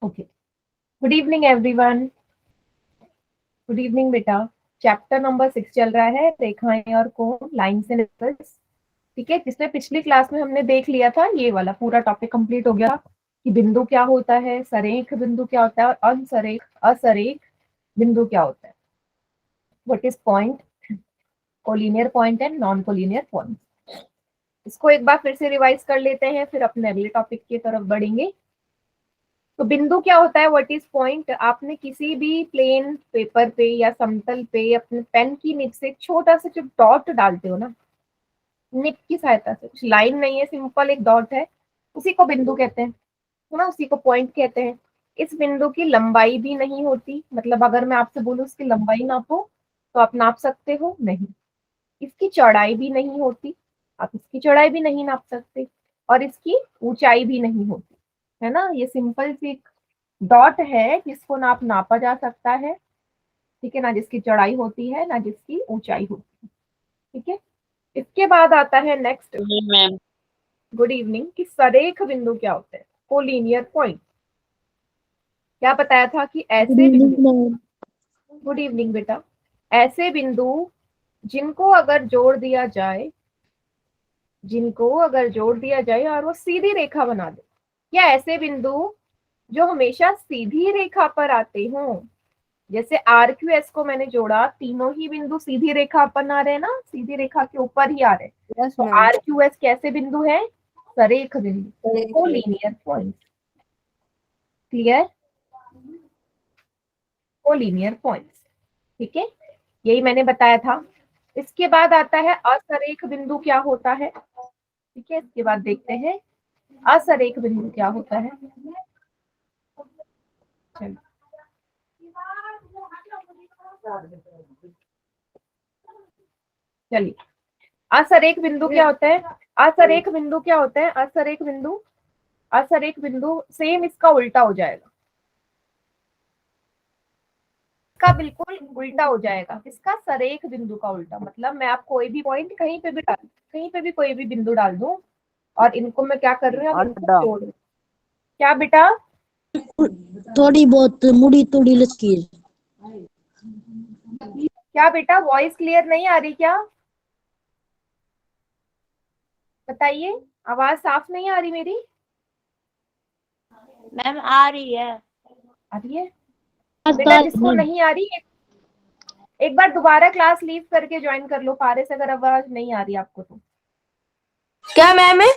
Okay, good evening everyone. Good evening बेटा। Chapter number 6 चल रहा है, रेखाएं और कोण, लाइन्स एंड सर्कल्स। ठीक है, जिसमें पिछली क्लास में हमने देख लिया था, ये वाला पूरा टॉपिक कंप्लीट हो गया कि बिंदु क्या होता है, सरेख बिंदु क्या होता है और असरेख बिंदु क्या होता है। What is point, collinear point and non collinear point. इसको एक बार फिर से रिवाइज कर लेते हैं, फिर अपने अगले टॉपिक की तरफ बढ़ेंगे। तो बिंदु क्या होता है, व्हाट इज पॉइंट। आपने किसी भी प्लेन पेपर पे या समतल पे अपने पेन की निब से एक छोटा सा जो डॉट डालते हो ना, निब की सहायता से, कुछ लाइन नहीं है, सिंपल एक डॉट है, उसी को बिंदु कहते हैं, है ना, उसी को पॉइंट कहते हैं। इस बिंदु की लंबाई भी नहीं होती, मतलब अगर मैं आपसे बोलूं उसकी लंबाई नापो तो आप नाप सकते हो, नहीं। इसकी चौड़ाई भी नहीं होती, आप इसकी चौड़ाई भी नहीं नाप सकते, और इसकी ऊंचाई भी नहीं होती, है ना। ये सिंपल सी डॉट है जिसको ना आप नापा जा सकता है, ठीक है, ना जिसकी चौड़ाई होती है ना जिसकी ऊंचाई होती है। ठीक है, इसके बाद आता है नेक्स्ट, मैम। गुड इवनिंग, कि सरेख बिंदु क्या होते हैं, कोलिनियर पॉइंट। क्या बताया था कि ऐसे बिंदु, गुड इवनिंग बेटा, ऐसे बिंदु जिनको अगर जोड़ दिया जाए, जिनको अगर जोड़ दिया जाए और वो सीधी रेखा बना दे, या ऐसे बिंदु जो हमेशा सीधी रेखा पर आते हों। जैसे आर क्यू एस को मैंने जोड़ा, तीनों ही बिंदु सीधी रेखा पर आ रहे हैं ना, सीधी रेखा के ऊपर ही आ रहे हैं, यस तो मैम। आर क्यू एस कैसे बिंदु है, सरेख बिंदु, collinear point. Clear, collinear points. ठीक है, यही मैंने बताया था। इसके बाद आता है असरेख बिंदु क्या होता है। ठीक है, इसके बाद देखते हैं असरेख बिंदु क्या होता है। चलिए, असरेख बिंदु क्या होता है, असरेख बिंदु क्या होता है, असरेख बिंदु, असरेख बिंदु सेम इसका उल्टा हो जाएगा, इसका बिल्कुल उल्टा हो जाएगा, इसका सरेख बिंदु का उल्टा। मतलब मैं आप कोई भी पॉइंट कहीं पे भी डाल, कहीं पे भी कोई भी बिंदु डाल दूं, और इनको मैं क्या कर रही हूँ, अब इनको जोड़ रही हूँ। क्या बेटा, थोड़ी बहुत मुड़ी तुड़ी लकीर। क्या बेटा, वॉइस क्लियर नहीं आ रही क्या, बताइए, आवाज साफ नहीं आ रही मेरी, मैम आ रही है। आ रही है। बेटा जिसको नहीं आ रही, एक बार दोबारा क्लास लीव करके ज्वाइन कर लो पारे से, अगर आवाज नहीं आ रही आपको तो। क्या मैम है?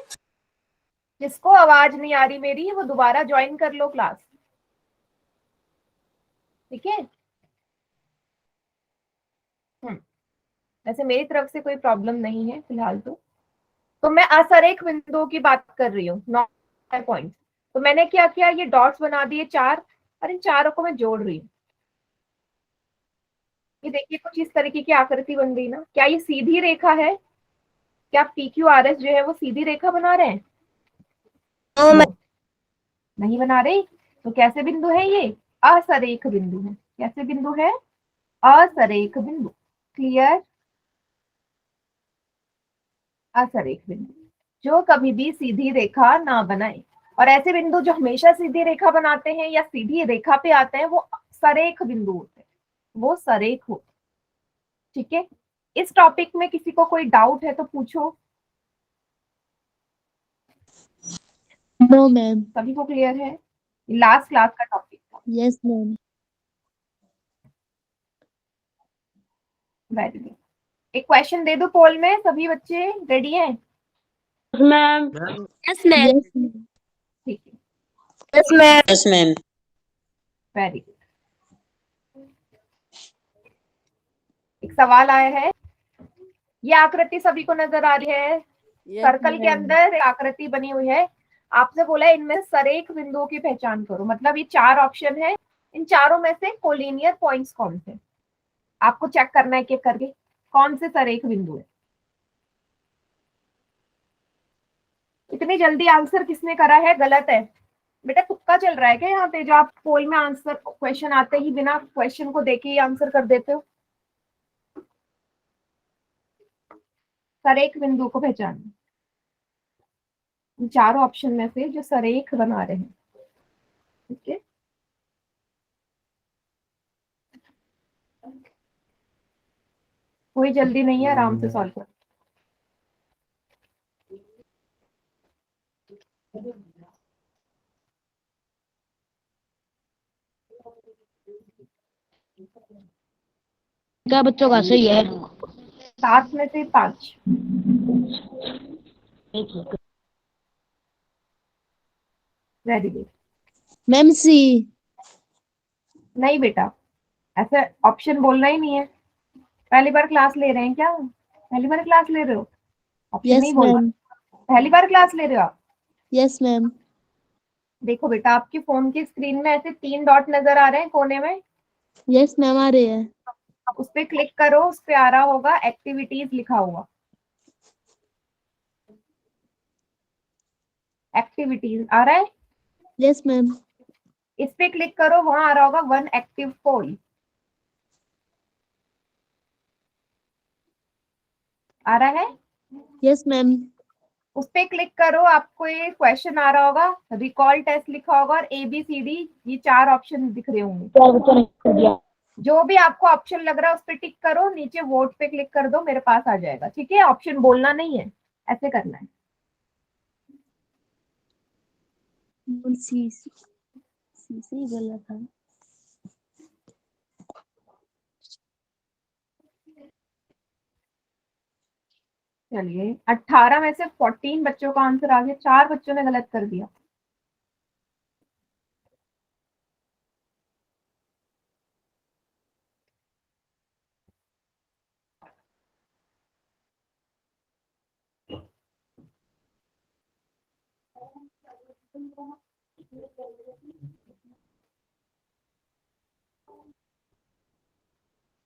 जिसको आवाज नहीं आ रही मेरी, वो दोबारा ज्वाइन कर लो क्लास, ठीक है। वैसे मेरी तरफ से कोई प्रॉब्लम नहीं है फिलहाल तो मैं असरेख बिंदुओं की बात कर रही हूँ, नॉट पॉइंट। तो मैंने क्या किया, ये डॉट्स बना दिए चार, और इन चारों को मैं जोड़ रही हूँ। ये देखिए कुछ इस तरीके की आकृति बन गई ना। क्या ये सीधी रेखा है, क्या पी क्यू आर एस जो है वो सीधी रेखा बना रहे हैं, नो, नहीं बना रहे। तो कैसे बिंदु है ये, असरेख बिंदु है। कैसे बिंदु है, असरेख बिंदु। क्लियर, असरेख बिंदु जो कभी भी सीधी रेखा ना बनाए, और ऐसे बिंदु जो हमेशा सीधी रेखा बनाते हैं या सीधी रेखा पे आते हैं वो सरेख बिंदु होते हैं, वो सरेख होते हैं। ठीक है, इस टॉपिक में किसी को कोई डाउट है तो पूछो। No ma'am. सभी को क्लियर है, लास्ट क्लास का टॉपिक था। Yes ma'am. Very good. एक क्वेश्चन दे दो पोल में, सभी बच्चे रेडी हैं, मैम। Yes ma'am. यस ठीक है, ma'am. Yes ma'am. Very good. एक सवाल आया है, ये आकृति सभी को नजर आ रही है, यस सर्कल के मैम। अंदर एक आकृति बनी हुई है। आपसे बोला है इनमें सरेख बिंदुओं की पहचान करो, मतलब ये चार ऑप्शन है, इन चारों में से कोलिनियर पॉइंट्स कौन से, आपको चेक करना है कि करके कौन से सरेख बिंदु है। इतनी जल्दी आंसर किसने करा है, गलत है बेटा, तुक्का चल रहा है क्या यहाँ पे, जो आप पोल में आंसर क्वेश्चन आते ही बिना क्वेश्चन को देखे ही आंसर कर देते हो। सरेख बिंदु को पहचान, चारों ऑप्शन में से जो सरेख बना रहे हैं, ठीक है। कोई जल्दी नहीं है, आराम से सॉल्व कर। क्या बच्चों का सही है? 7 में से 5। Very good. मैम सी। नहीं बेटा, ऐसा ऑप्शन बोलना ही नहीं है। पहली बार क्लास ले रहे हैं क्या? पहली बार क्लास ले रहे हो? ऑप्शन यस नहीं बोलना। मैम। पहली बार क्लास ले रहे हो आप? Yes ma'am. देखो बेटा, आपकी फोन की स्क्रीन में ऐसे 3 डॉट नजर आ रहे हैं कोने में। यस मैम आ रही है। उस पर क्लिक करो, उस पे आ रहा होगा एक्टिविटीज लिखा हुआ। एक्टिविटीज आ रहा है? Yes ma'am. इस पे क्लिक करो, वहां आ रहा होगा 1 एक्टिव पोल। आ रहा है? Yes ma'am. उस पे क्लिक करो, आपको ये क्वेश्चन आ रहा होगा, रिकॉल टेस्ट लिखा होगा और ABCD, ये 4 ऑप्शन दिख रहे होंगे। क्या बच्चों ने कर दिया? जो भी आपको ऑप्शन लग रहा है उस पर टिक करो, नीचे वोट पे क्लिक कर दो, मेरे पास आ जाएगा। ठीक है, ऑप्शन बोलना नहीं है, ऐसे करना है। सी सी से ही बोला था। चलिए, 18 में से 14 बच्चों का आंसर आ गया, 4 बच्चों ने गलत कर दिया।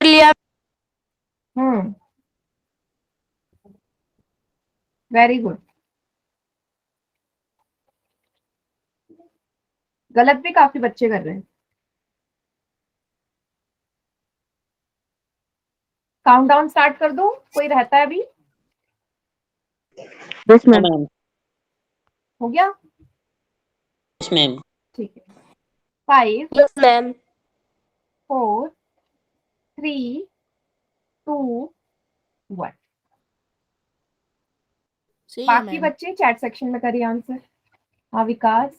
लिया। हम्म, वेरी गुड। गलत भी काफी बच्चे कर रहे हैं। काउंटडाउन स्टार्ट कर दो, कोई रहता है अभी? Yes ma'am. हो गया? Yes ma'am. ठीक है। 5 यस मैम। 4 3 2 1। सही है बाकी मैम। बच्चे चैट सेक्शन में करिए आंसर। हाँ विकास,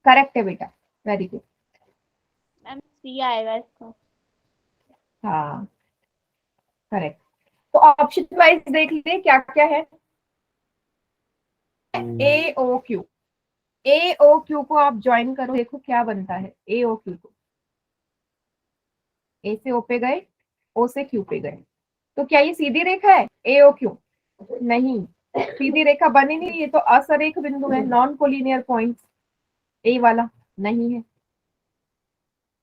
करेक्ट है बेटा, वेरी गुड। मैम सी आएगा इसका। हाँ करेक्ट। तो ऑप्शन वाइज देख लिए क्या क्या है। AOQ, AOQ को आप ज्वाइन करो, देखो क्या बनता है। AOQ को, ए से ओ पे गए, ओ से क्यू पे गए, तो क्या ये सीधी रेखा है? AOQ नहीं, सीधी रेखा बनी नहीं, ये तो असरेख बिंदु है, नॉन कोलिनियर पॉइंट। ए वाला नहीं है।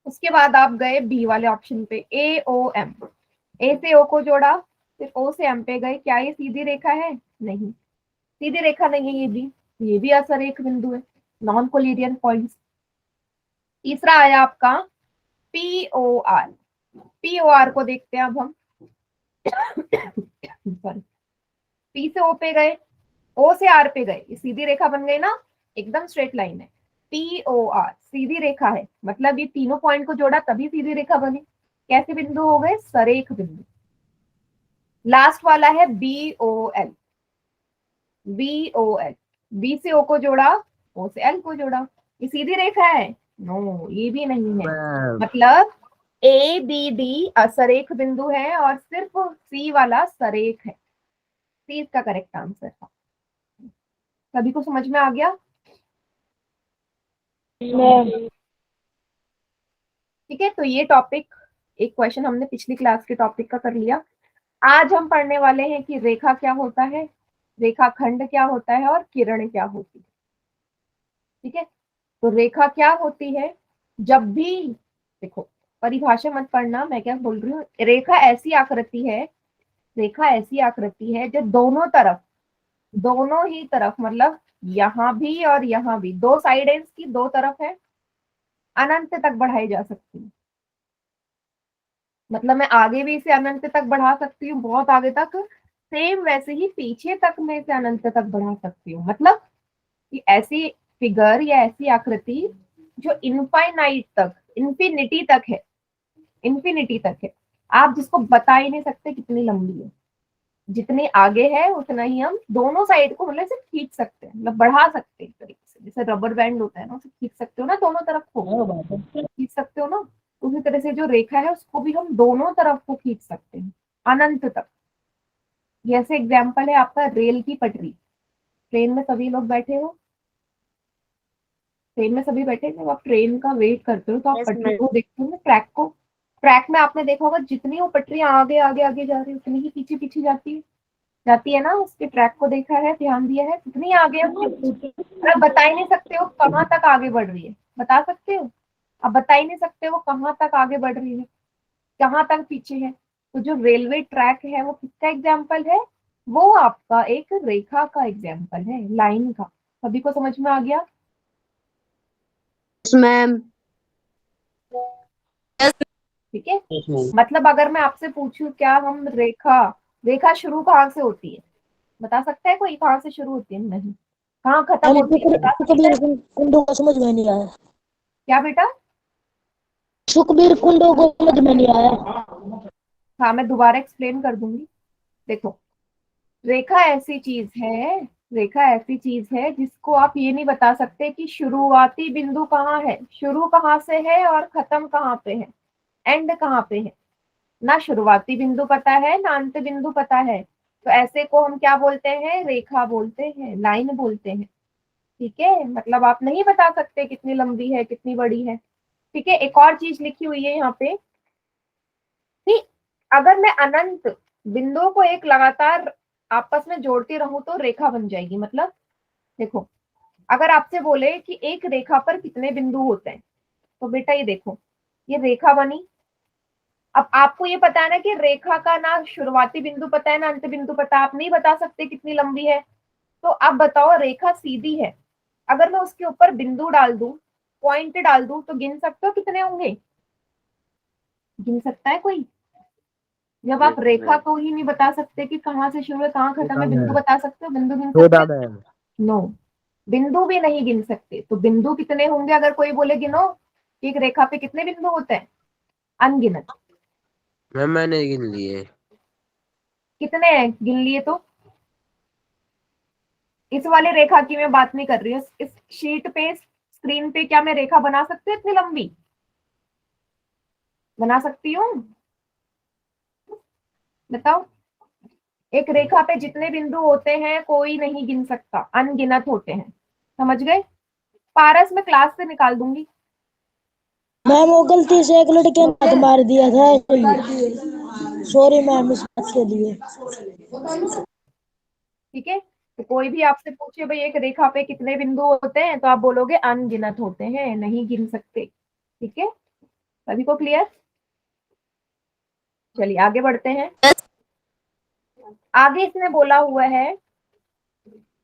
उसके बाद आप गए बी वाले ऑप्शन पे, AOM, ए से ओ को जोड़ा, फिर ओ से एम पे गए, क्या ये सीधी रेखा है? नहीं, सीधी रेखा नहीं है ये भी असरेख बिंदु है, नॉन कोलिनियर पॉइंट। तीसरा आया आपका POR, POR को देखते हैं अब हम। सॉरी, पी से ओ पे गए, ओ से आर पे गए, ये सीधी रेखा बन गई ना, एकदम स्ट्रेट लाइन है। POR सीधी रेखा है, मतलब ये तीनों पॉइंट को जोड़ा तभी सीधी रेखा बनी। कैसे बिंदु हो गए? सरेख बिंदु। लास्ट वाला है BOL, BOL, बी से ओ को जोड़ा, ओ से एल को जोड़ा, ये सीधी रेखा है? नो, ये भी नहीं है। मतलब ABD असरेख बिंदु है और सिर्फ सी वाला सरेख है। सी इसका करेक्ट आंसर था। सभी को समझ में आ गया? मैम। ठीक है, तो ये टॉपिक, एक क्वेश्चन हमने पिछली क्लास के टॉपिक का कर लिया। आज हम पढ़ने वाले हैं कि रेखा क्या होता है, रेखाखंड क्या होता है और किरण क्या होती है। ठीक है, तो रेखा क्या होती है? जब भी, देखो परिभाषा मत पढ़ना, मैं क्या बोल रही हूँ, रेखा ऐसी आकृति है, रेखा ऐसी आकृति है जो दोनों तरफ, दोनों ही तरफ, मतलब यहाँ भी और यहाँ भी, दो साइड है इसकी, दो तरफ है, अनंत तक बढ़ाई जा सकती है। मतलब मैं आगे भी इसे अनंत तक बढ़ा सकती हूँ, बहुत आगे तक, सेम वैसे ही पीछे तक मैं इसे अनंत तक बढ़ा सकती हूँ। मतलब कि ऐसी फिगर या ऐसी आकृति जो इनफाइनाइट तक, इंफिनिटी तक है, इंफिनिटी तक है, आप जिसको बता ही नहीं सकते कितनी लंबी है, जितनी आगे है उतना ही हम दोनों साइड को मतलब से खींच सकते हैं, मतलब बढ़ा सकते हैं एक तरीके से, जैसे रबर बैंड होता है ना, उसे खींच सकते हो ना, दोनों तरफ को खींच सकते हो ना, उसी तरह से जो रेखा है उसको भी हम दोनों तरफ को खींच सकते हैं अनंत तक। जैसे एग्जाम्पल है आपका रेल की पटरी, ट्रेन में सभी लोग बैठे हो, ट्रेन में सभी बैठे, जब आप ट्रेन का वेट करते हो तो आप यस पटरी मैम। को देखते हो ना, ट्रैक को, ट्रैक में आपने देखा होगा जितनी वो पटरियां आगे आगे आगे जा रही है उतनी ही पीछे पीछे जाती है ना, उसके ट्रैक को देखा है, ध्यान दिया है, कितनी आगे है उसके पीछे। और आप बता ही नहीं सकते हो कहाँ तक आगे बढ़ रही है, बता सकते हो? आप बता ही नहीं सकते हो कहाँ तक आगे बढ़ रही है, कहाँ तक पीछे है। तो जो रेलवे ट्रैक है वो किसका एग्जाम्पल है? वो आपका एक रेखा का एग्जाम्पल है, लाइन का। सभी को समझ में आ गया? Yes ma'am. ठीक है। Yes ma'am. मतलब अगर मैं आपसे पूछूं क्या हम रेखा, रेखा शुरू कहाँ से होती है, बता सकता है कोई कहाँ से शुरू होती है? नहीं। कहाँ खत्म होती है, बता सकता है? सुखबीर कुंडू को समझ में नहीं आया। क्या बेटा? सुखबीर कुंडू को समझ में नहीं आया। हाँ, मैं दोबारा एक्सप्लेन कर दूंगी। देखो, रेखा ऐसी चीज है, रेखा ऐसी चीज है जिसको आप ये नहीं बता सकते कि शुरुआती बिंदु कहाँ है, शुरू कहाँ से है और खत्म कहाँ पे है, एंड कहाँ पे है। ना शुरुआती बिंदु पता है ना अंत बिंदु पता है, तो ऐसे को हम क्या बोलते हैं? रेखा बोलते हैं, लाइन बोलते हैं। ठीक है, मतलब आप नहीं बता सकते कितनी लंबी है कितनी बड़ी है। ठीक है, एक और चीज लिखी हुई है यहाँ पे कि अगर मैं अनंत बिंदुओं को एक लगातार आपस में जोड़ती रहूं तो रेखा बन जाएगी। मतलब देखो, अगर आपसे बोले कि एक रेखा पर कितने बिंदु होते हैं, तो बेटा ये देखो, ये रेखा बनी। अब आपको ये पता है ना कि रेखा का ना शुरुआती बिंदु पता है ना अंत बिंदु पता है, आप नहीं बता सकते कितनी लंबी है। तो अब बताओ, रेखा सीधी है, अगर मैं उसके ऊपर बिंदु डाल दूं, पॉइंट डाल दूं, तो गिन सकते हो कितने होंगे? गिन सकता है कोई? जब आप रेखा को ही नहीं बता सकते कि कहाँ से शुरू है कहाँ खत्म है, बिंदु बता सकते हो? बिंदु गिन सकते हो? नो, बिंदु भी नहीं गिन सकते। तो बिंदु कितने होंगे? अगर कोई बोले गिनो कि एक रेखा पे कितने बिंदु होते हैं, अनगिनत। मैम मैंने गिन लिए। कितने हैं गिन लिए तो? इस वाले रेखा की मैं बात नहीं कर रही हूँ, इस शीट पे, स्क्रीन पे क्या मैं रेखा बना सकती हूँ इतनी लंबी? बना सकती हूँ? बताओ। एक रेखा पे जितने बिंदु होते हैं कोई नहीं गिन सकता, अनगिनत होते हैं। समझ गए? पारस में क्लास से निकाल दूंगी। मैम वो गलती से एक लड़के ने हाथ मार दिया था। सॉरी मैम इस बात के लिए। ठीक है, तो कोई भी आपसे पूछे भाई एक रेखा पे कितने बिंदु होते हैं, तो आप बोलोगे अनगिनत होते हैं, नहीं गिन सकते। ठीक है, सभी को क्लियर? चलिए आगे बढ़ते हैं। आगे इसने बोला हुआ है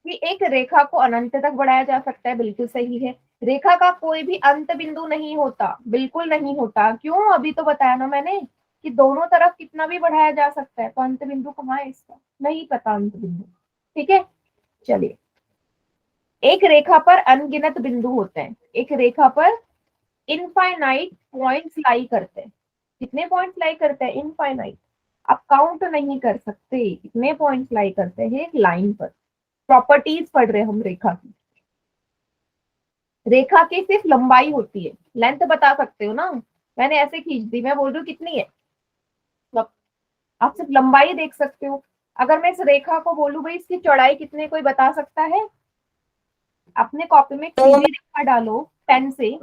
कि एक रेखा को अनंत तक बढ़ाया जा सकता है, बिल्कुल सही है। रेखा का कोई भी अंत बिंदु नहीं होता, बिल्कुल नहीं होता। क्यों? अभी तो बताया ना मैंने कि दोनों तरफ कितना भी बढ़ाया जा सकता है, तो अंत बिंदु कहाँ है इसका? नहीं पता अंत बिंदु। ठीक है, चलिए। एक रेखा पर अनगिनत बिंदु होते हैं, एक रेखा पर इनफाइनाइट पॉइंट्स लाई करते हैं। कितने पॉइंट्स लाई करते हैं? इनफाइनाइट। आप काउंट नहीं कर सकते कितने पॉइंट्स लाई करते हैं एक लाइन पर। प्रॉपर्टीज पढ़ रहे हैं हम रेखा की। रेखा की सिर्फ लंबाई होती है, लेंथ बता सकते हो ना, मैंने ऐसे खींच दी, मैं बोल रही हूँ कितनी है, मतलब आप सिर्फ लंबाई देख सकते हो। अगर मैं इस रेखा को बोलूं भाई इसकी चौड़ाई कितनी, कोई बता सकता है? अपने कॉपी में एक सीधी रेखा डालो पेन से,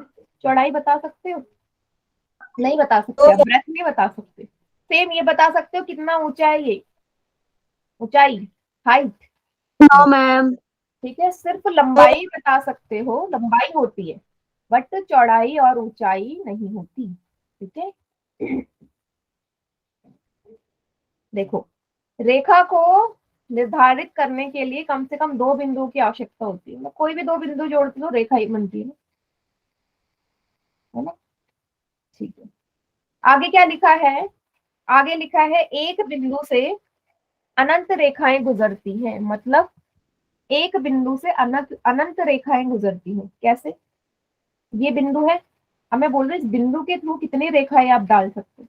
चौड़ाई बता सकते हो? नहीं बता सकते, आप ब्रेथ नहीं बता सकते। सेम ये बता सकते हो कितना ऊंचा है ये, ऊंचाई, हाइट? No ma'am. ठीक है, सिर्फ लंबाई बता सकते हो, लंबाई होती है, बट चौड़ाई और ऊंचाई नहीं होती। ठीक है, देखो, रेखा को निर्धारित करने के लिए कम से कम दो बिंदुओं की आवश्यकता होती है, मतलब कोई भी दो बिंदु जोड़ते हो रेखा ही बनती है ना? ठीक है, आगे क्या लिखा है? आगे लिखा है एक बिंदु से अनंत रेखाएं गुजरती हैं। मतलब एक बिंदु से अनंत अनंत रेखाएं गुजरती हैं। कैसे? ये बिंदु है, अब मैं बोल रही हूँ इस बिंदु के थ्रू कितनी रेखाएं आप डाल सकते हो?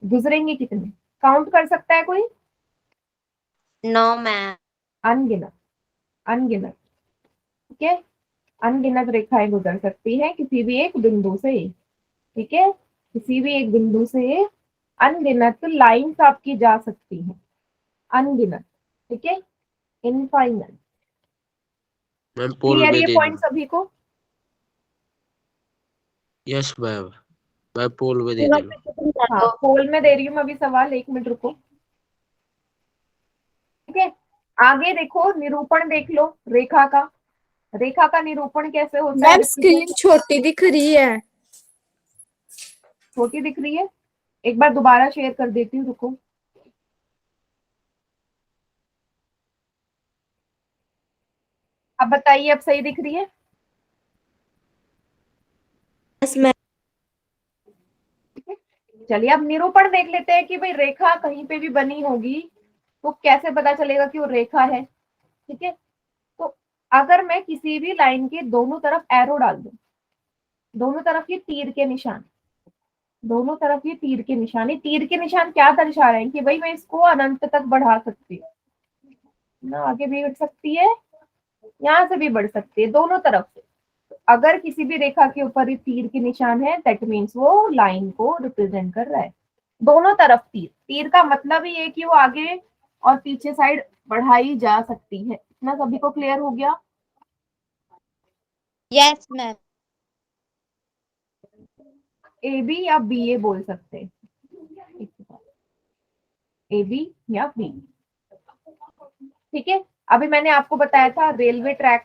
गुजरेंगे कितने, काउंट कर सकता है कोई? 9 मैम। अनगिनत, अनगिनत। ठीक है, अनगिनत रेखाएं गुजर सकती हैं किसी भी एक बिंदु से। ठीक है, किसी भी एक बिंदु से अनगिनत लाइंस आपकी जा सकती हैं, अनगिनत। ठीक है, इनफाइनाइट। मैम पोल क्लियर भी ये दे पॉइंट दो। सभी को? यस मैम, मैं पोल भी दे पूरा दो। खत्म कर हाँ, दो। पोल में दे रही हूँ मैं अभी सवाल, 1 मिनट रुको। ठीक है, आगे देखो, निरूपण देख लो रेखा का। रेखा का निरूपण कैसे होता है? मैम स्क्रीन छोटी दिख रही है। छोटी दिख रही है? एक बार दोबारा शेयर कर देती हूँ, रुको। अब बताइए, अब सही दिख रही है? Yes ma'am. चलिए अब निरूपण देख लेते हैं कि भाई रेखा कहीं पे भी बनी होगी तो कैसे पता चलेगा कि वो रेखा है। ठीक है, तो अगर मैं किसी भी लाइन के दोनों तरफ एरो डाल दूं, दोनों तरफ ये तीर के निशान, दोनों तरफ ये तीर के निशान, ये तीर के निशान क्या दर्शा रहे हैं कि भाई मैं इसको अनंत तक बढ़ा सकती हूँ ना, आगे भी बढ़ सकती है, यहाँ से भी बढ़ सकती है, दोनों तरफ से। अगर किसी भी रेखा के ऊपर ये तीर के निशान है, दैट मीन्स वो लाइन को रिप्रेजेंट कर रहा है। दोनों तरफ तीर, तीर का मतलब ही है कि वो आगे और पीछे साइड बढ़ाई जा सकती है। इतना सभी को क्लियर हो गया? Yes ma'am. ए बी या बी ए बोल सकते हैं, ए बी या बी। ठीक है, अभी मैंने आपको बताया था रेलवे ट्रैक,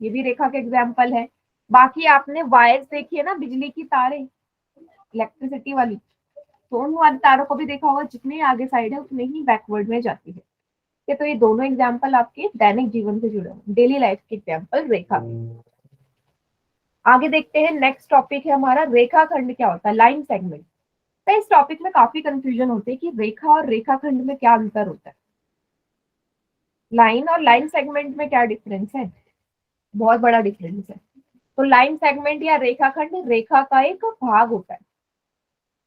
ये भी रेखा का एग्जाम्पल है। बाकी आपने वायर्स देखी है ना, बिजली की तारें, इलेक्ट्रिसिटी वाली, तो उन वाली तारों को भी देखा होगा, जितने आगे साइड है उतने ही बैकवर्ड में जाती है। ठीक है, तो ये दोनों एग्जाम्पल आपके दैनिक जीवन से जुड़े हुए, डेली लाइफ के एग्जाम्पल रेखा। आगे देखते हैं, नेक्स्ट टॉपिक है हमारा रेखाखंड क्या होता है, लाइन सेगमेंट। तो इस टॉपिक में काफी कंफ्यूजन होती है कि रेखा और रेखाखंड में क्या अंतर होता है, लाइन और लाइन सेगमेंट में क्या डिफरेंस है। बहुत बड़ा डिफरेंस है। तो लाइन सेगमेंट या रेखाखंड रेखा का एक भाग होता है।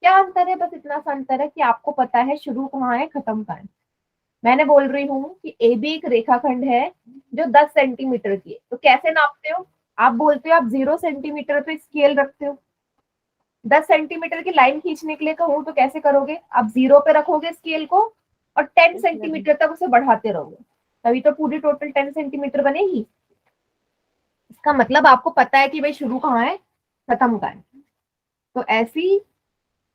क्या अंतर है? बस इतना सा अंतर है कि आपको पता है शुरू कहाँ है, खत्म कहाँ है। मैंने बोल रही हूँ कि ए बी एक रेखाखंड है जो 10 सेंटीमीटर की है, तो कैसे नापते हो? आप बोलते हो आप 0 सेंटीमीटर पे स्केल रखते हो। 10 सेंटीमीटर की लाइन खींचने के लिए कहूँ तो कैसे करोगे? आप 0 पे रखोगे स्केल को और 10 सेंटीमीटर तक उसे बढ़ाते रहोगे, तभी तो पूरी टोटल 10 सेंटीमीटर बनेगी। इसका मतलब आपको पता है कि भाई शुरू कहाँ है, खत्म कहाँ है। तो ऐसी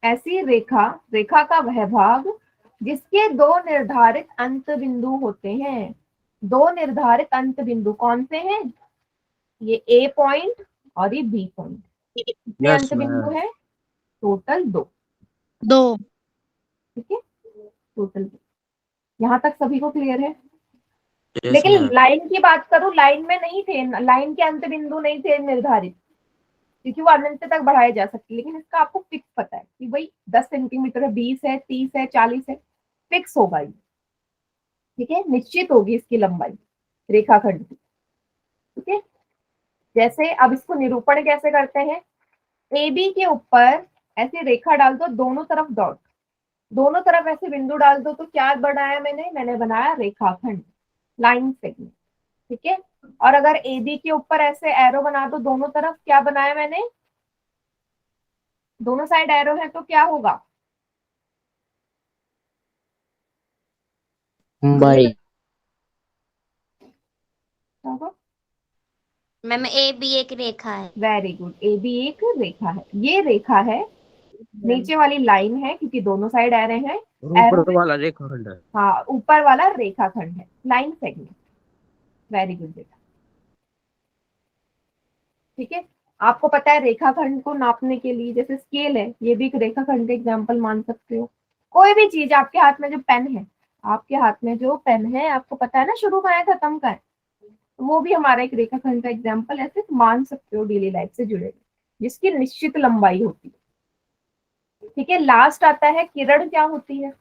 ऐसी रेखा, रेखा का वह भाग जिसके दो निर्धारित अंत बिंदु होते हैं। दो निर्धारित अंत बिंदु कौन से हैं? ये ए पॉइंट और ये बी पॉइंट। कितने यस अंत बिंदु मैम। है? टोटल 2। 2। ठीक है, टोटल 2। यहाँ तक सभी को क्लियर है? यस लेकिन मैम। लाइन की बात करूं, लाइन में नहीं थे, लाइन के अंत बिंदु नहीं थे निर्धारित, क्योंकि वो अनंत तक बढ़ाए जा सकते। लेकिन इसका आपको फिक्स पता है कि भाई 10 सेंटीमीटर है, 20 है, 30 है, 40 है, फिक्स होगा ये। ठीक है, निश्चित होगी इसकी लंबाई रेखाखंड की। ठीक है, जैसे अब इसको निरूपण कैसे करते हैं? ए बी के ऊपर ऐसे रेखा डाल दो, दोनों तरफ डॉट, दोनों तरफ ऐसे बिंदु डाल दो, तो क्या बनाया मैंने बनाया रेखाखंड, लाइन सेगमेंट। ठीक है, और अगर ए बी के ऊपर ऐसे एरो बना दो दोनों तरफ, क्या बनाया मैंने? दोनों साइड एरो है तो क्या होगा? बाई। मैम ए बी एक रेखा है। वेरी गुड, ए बी एक रेखा है, ये रेखा है, नीचे वाली लाइन है क्योंकि दोनों साइड एरो हैं। और एरो, ऊपर वाला रेखाखंड है। हाँ, ऊपर वाला रेखाखंड है, लाइन सेगमेंट। वेरी गुड बेटा। ठीक है, आपको पता है रेखाखंड को नापने के लिए जैसे स्केल है, ये भी एक रेखाखंड का एग्जाम्पल मान सकते हो। कोई भी चीज, आपके हाथ में जो पेन है, आपके हाथ में जो पेन है, आपको पता है ना शुरू कहाँ है, खत्म कहाँ है, तो वो भी हमारा एक रेखाखंड का एग्जाम्पल ऐसे मान सकते हो, डेली लाइफ से जुड़े, जिसकी निश्चित लंबाई होती है। ठीक है, लास्ट आता है किरण। क्या होती है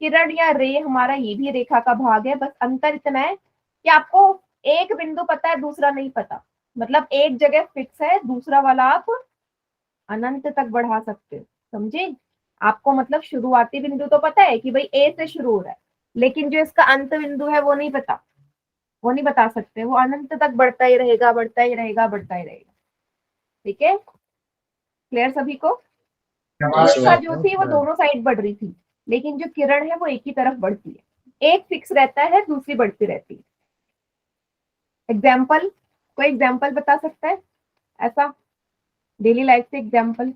किरण या रे? हमारा ये भी रेखा का भाग है, बस अंतर इतना है कि आपको एक बिंदु पता है, दूसरा नहीं पता। मतलब एक जगह फिक्स है, दूसरा वाला आप अनंत तक बढ़ा सकते हो। समझे? आपको मतलब शुरुआती बिंदु तो पता है कि भाई ए से शुरू हो रहा है, लेकिन जो इसका अंत बिंदु है वो नहीं पता, वो नहीं बता सकते, वो अनंत तक बढ़ता ही रहेगा, बढ़ता ही रहेगा, बढ़ता ही रहेगा। ठीक है, क्लियर सभी को? रेखा जो थी वो दोनों साइड बढ़ रही थी, लेकिन जो किरण है वो एक ही तरफ बढ़ती है। एक फिक्स रहता है, दूसरी बढ़ती रहती है। एग्जाम्पल, कोई एग्जाम्पल बता सकता है ऐसा डेली लाइफ से एग्जाम्पल?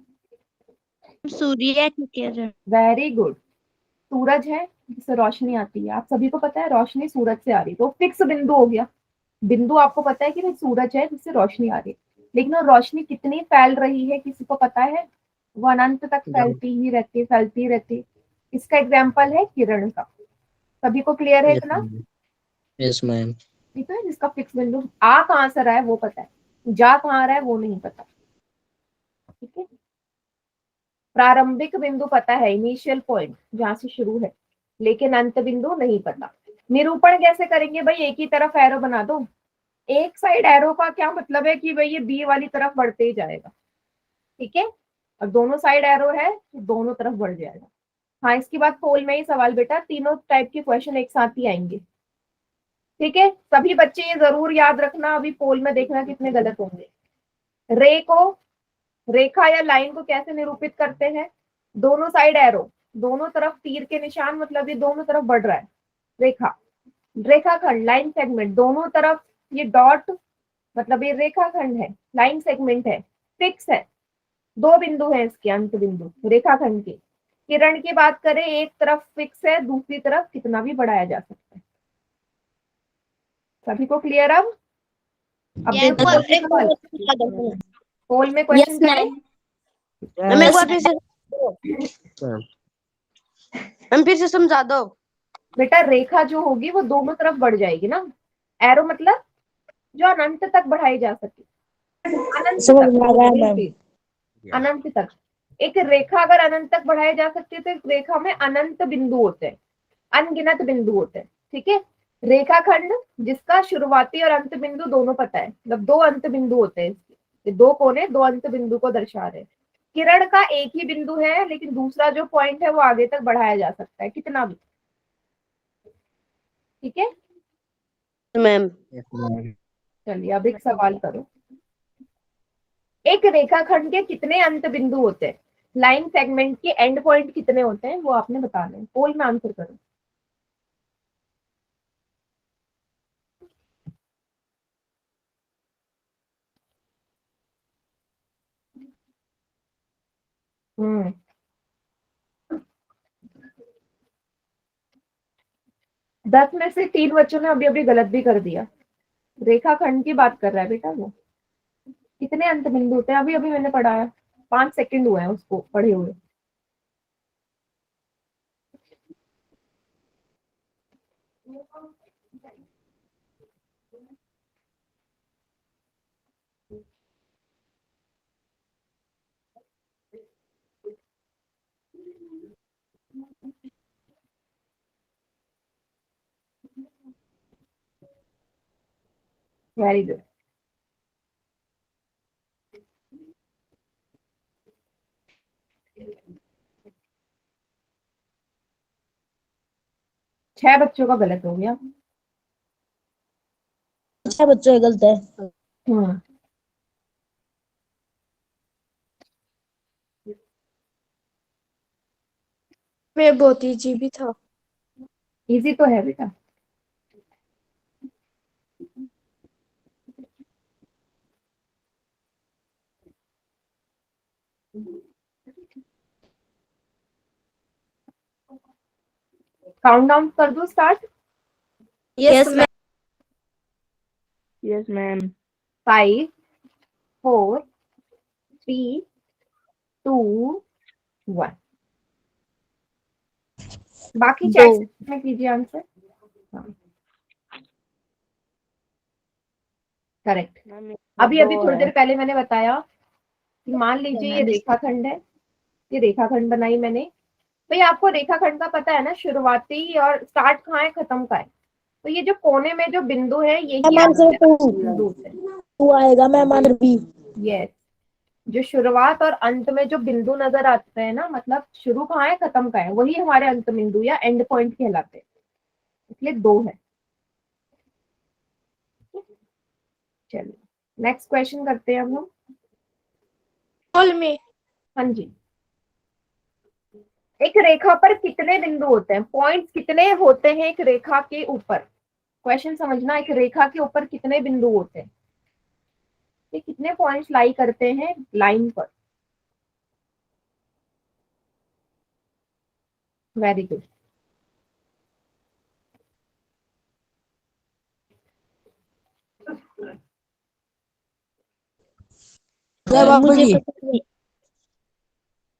सूर्य की किरण। Very good. सूरज है जिससे रोशनी आती है, आप सभी को पता है रोशनी सूरज से आ रही है, तो फिक्स बिंदु हो गया। बिंदु आपको पता है कि भाई सूरज है जिससे रोशनी आ रही है, लेकिन वो रोशनी कितनी फैल रही है किसी को पता है? वो अनंत तक फैलती ही रहती है, फैलती ही रहती है। इसका एग्जाम्पल है किरण का। सभी को क्लियर है इतना? Yes ma'am. ठीक है, जिसका फिक्स बिंदु आ कहां से रहा है वो पता है, जा कहां रहा है वो नहीं पता। ठीक है, प्रारंभिक बिंदु पता है, इनिशियल पॉइंट जहां से शुरू है, लेकिन अंत बिंदु नहीं पता। निरूपण कैसे करेंगे भाई? एक ही तरफ एरो बना दो। एक साइड एरो का क्या मतलब है कि भाई ये बी वाली तरफ बढ़ते ही जाएगा। ठीक है, और दोनों साइड एरो है तो दोनों तरफ बढ़ जाएगा। हाँ, इसके बाद पोल में ही सवाल बेटा, तीनों टाइप के क्वेश्चन एक साथ ही आएंगे। ठीक है, सभी बच्चे ये जरूर याद रखना, अभी पोल में देखना कितने गलत होंगे। रे को, रेखा या लाइन को कैसे निरूपित करते हैं? दोनों साइड एरो, दोनों तरफ तीर के निशान, मतलब ये दोनों तरफ बढ़ रहा है। रेखा, रेखाखंड, लाइन सेगमेंट, दोनों तरफ ये डॉट, मतलब ये रेखाखंड है, लाइन सेगमेंट है, फिक्स है। दो बिंदु है इसके, अंत बिंदु रेखाखंड के। किरण की बात करें, एक तरफ फिक्स है, दूसरी तरफ कितना भी बढ़ाया जा सकता है। सभी को क्लियर? अब Yes, पोल में क्वेश्चन करें। मैम एक बार फिर से मैम फिर से समझा दो। बेटा रेखा जो होगी वो दोनों तरफ बढ़ जाएगी ना, एरो मतलब जो अनंत तक बढ़ाई जा सके, अनंत समझ तक, में आ रहा है मैम। अनंत तक। एक रेखा अगर अनंत तक बढ़ाई जा सकती है तो एक रेखा में अनंत बिंदु होते हैं, अनगिनत बिंदु होते हैं। ठीक है, रेखाखंड जिसका शुरुआती और अंत बिंदु दोनों पता है, मतलब दो अंत बिंदु होते हैं इसके, ये दो कोने दो अंत बिंदु को दर्शा रहे हैं। किरण का एक ही बिंदु है, लेकिन दूसरा जो पॉइंट है वो आगे तक बढ़ाया जा सकता है, कितना भी। ठीक है, मैम चलिए अब एक सवाल करो। एक रेखाखंड के कितने अंत बिंदु होते हैं? लाइन सेगमेंट के एंड पॉइंट कितने होते हैं वो आपने बताना है, पोल में आंसर करो। हम्म, 10 में से 3 बच्चों ने अभी अभी गलत भी कर दिया। रेखाखंड की बात कर रहा है बेटा वो, कितने अंत बिंदु होते हैं? अभी अभी मैंने पढ़ाया, 5 सेकंड हुए हैं उसको पढ़े हुए। Very good. छह बच्चों का गलत हो गया। 6 बच्चों का गलत है। हम्म, मैं बहुत इजी भी था। इजी तो है बेटा। काउंट डाउन कर दो start. Yes ma'am. Yes ma'am. 5 4 3 2 1। बाकी चैट में कीजिए आंसर। करेक्ट। अभी अभी थोड़ी देर पहले मैंने बताया कि मान लीजिए ये रेखाखंड है, ये रेखाखंड बनाई मैंने, भाई आपको रेखाखंड का पता है ना, शुरुआती और स्टार्ट कहाँ है, खत्म का है। तो ये जो कोने में जो बिंदु है यही मैम आंसर बिंदु है। 2 आएगा मैम, आंसर बी। यस, जो शुरुआत और अंत में जो बिंदु नजर आते हैं ना, मतलब शुरू कहाँ है खत्म कहाँ है, वही हमारे अंत बिंदु या एंड पॉइंट कहलाते हैं, इसलिए 2 है। चलिए नेक्स्ट क्वेश्चन करते हैं अब हम। हॉल में हाँ जी, एक रेखा पर कितने बिंदु होते हैं, पॉइंट्स कितने होते हैं एक रेखा के ऊपर। क्वेश्चन समझना, एक रेखा के ऊपर कितने बिंदु होते हैं, ये कितने पॉइंट्स लाई करते हैं लाइन पर। Very good. जय बाबू मुझे जी। पता नहीं।